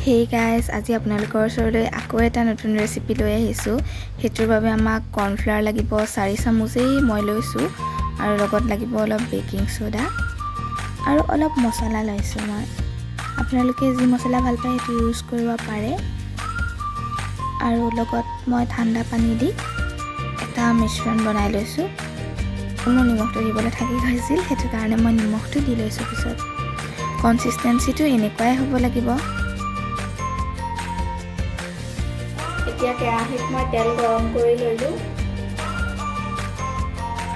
Hey guys, আজি আপোনালোকৰ ওচৰলৈ আকৌ এটা নতুন ৰেচিপি লৈ আহিছোঁ। হেতুৰ বাবে আমাক কৰ্নফ্লাৱাৰ লাগিব 4 চামুচেই মই লৈছোঁ আৰু লগত লাগিব অলপ বেকিং সোডা আৰু অলপ মছলা লৈছোঁ মই। আপোনালোকে যি মছলা ভাল পায় সেইটো ইউজ কৰিব পাৰে। আৰু লগত মই ঠাণ্ডা পানী দি এটা মিশ্ৰণ বনাই লৈছোঁ। মোৰ নিমখটো দিবলৈ থাকি গৈছিল, সেইটো কাৰণে মই নিমখটো দি লৈছোঁ পিছত। কনসিস্টেন্সিটো এনেকুৱাই হ'ব লাগিব। এতিয়া কেৰাহীত মই তেল গৰম কৰি ললোঁ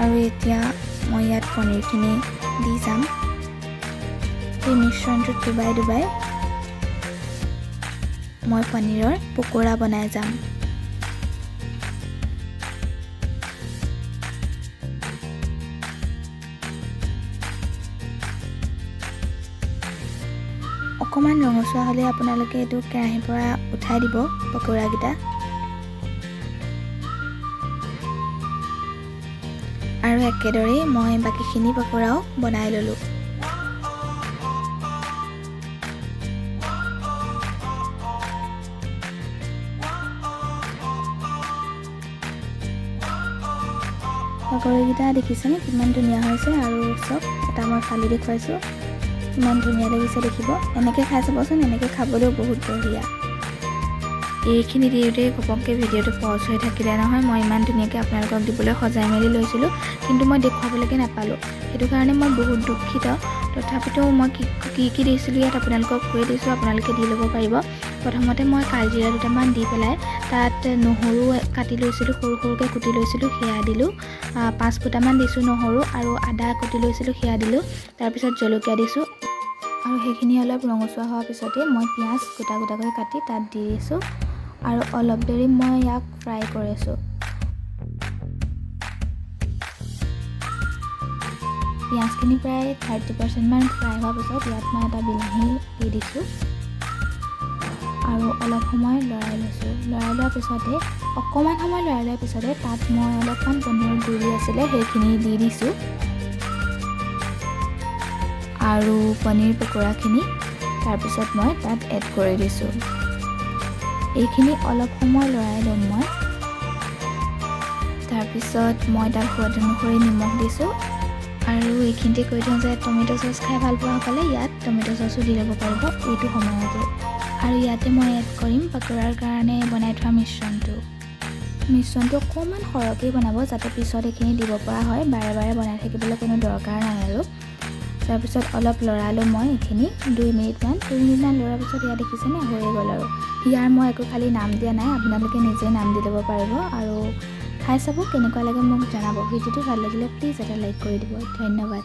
আৰু এতিয়া মই ইয়াত পনীৰখিনি দি যাম। এই মিশ্ৰণটোত ডুবাই ডুবাই মই পনীৰৰ পকোৰা বনাই যাম। অকমান ৰঙচুৱা হ'লে আপোনালোকে এইটো কেৰাহীৰ পৰা উঠাই দিব পকোৰাকেইটা। আৰু একেদৰে মই বাকিখিনি পকোৰাও বনাই ললোঁ। পকোৰাকেইটা দেখিছেনে কিমান ধুনীয়া হৈছে? আৰু চব এটা মই ফালি দেখুৱাইছোঁ, ইমান ধুনীয়া লাগিছে দেখিব। এনেকৈ খাই চাবচোন, এনেকৈ খাবলৈও বহুত বঢ়িয়া। এইখিনি দিওঁতে ঘপককৈ ভিডিঅ'টো পজ হৈ থাকিলে নহয়। মই ইমান ধুনীয়াকৈ আপোনালোকক দিবলৈ সজাই মেলি লৈছিলোঁ, কিন্তু মই দেখুৱাবলৈকে নাপালোঁ। সেইটো কাৰণে মই বহুত দুখিত। তথাপিতো মই কি দিছিলোঁ ইয়াত আপোনালোকক কৈ দিছোঁ, আপোনালোকে দি ল'ব পাৰিব। প্ৰথমতে মই কালজিৰা দুটামান দি পেলাই তাত নহৰু কাটি লৈছিলোঁ, সৰু সৰুকৈ কুটি লৈছিলোঁ, সেয়া দিলোঁ। 5 ফুটামান দিছোঁ নহৰু, আৰু আদা কুটি লৈছিলোঁ, সেয়া দিলোঁ। তাৰপিছত জলকীয়া দিছোঁ আৰু সেইখিনি অলপ ৰঙচুৱা হোৱাৰ পিছতে মই পিঁয়াজ গোটা গোটাকৈ কাটি তাত দি দিছোঁ আৰু অলপ দেৰি মই ইয়াক ফ্ৰাই কৰিছোঁ। পিঁয়াজখিনি প্ৰায় 30% মান ফ্ৰাই হোৱাৰ পিছত ইয়াত মই এটা বিলাহী দি দিছোঁ আৰু অলপ সময় লৰাই লৈছোঁ। লৰাই লোৱাৰ পিছতে অকণমান সময় লৰাই লোৱাৰ পিছতে তাত মই অলপমান পনীৰৰ গুৰি আছিলে সেইখিনি দি দিছোঁ আৰু পনীৰ পকোৰাখিনি তাৰপিছত মই তাত এড কৰি দিছোঁ। এইখিনি অলপ সময় লৰাই ল'ম মই। তাৰপিছত মই তাত সোৱাদ অনুসৰি নিমখ দিছোঁ আৰু এইখিনিতে কৈ দিওঁ যে টমেটো চচ খাই ভাল পোৱাসকলে ইয়াত টমেটো চচো দি ল'ব পাৰিব এইটো সময়তে। আৰু ইয়াতে মই এড কৰিম পকোৰাৰ কাৰণে বনাই থোৱা মিশ্ৰণটো অকণমান সৰহকৈ বনাব, যাতে পিছত এইখিনি দিব পৰা হয়। বাৰে বাৰে বনাই থাকিবলৈ কোনো দৰকাৰ নাই আৰু। তাৰপিছত অলপ লৰালোঁ মই এইখিনি 2 মিনিটমান লৰাৰ পিছত ইয়াত দেখিছেনে হৈয়ে গ'ল। আৰু ইয়াৰ মই একো খালি নাম দিয়া নাই, আপোনালোকে নিজে নাম দি ল'ব পাৰিব। আৰু খাই চাব কেনেকুৱা লাগে মোক জনাব। ভিডিঅ'টো ভাল লাগিলে প্লিজ এটা লাইক কৰি দিব। ধন্যবাদ।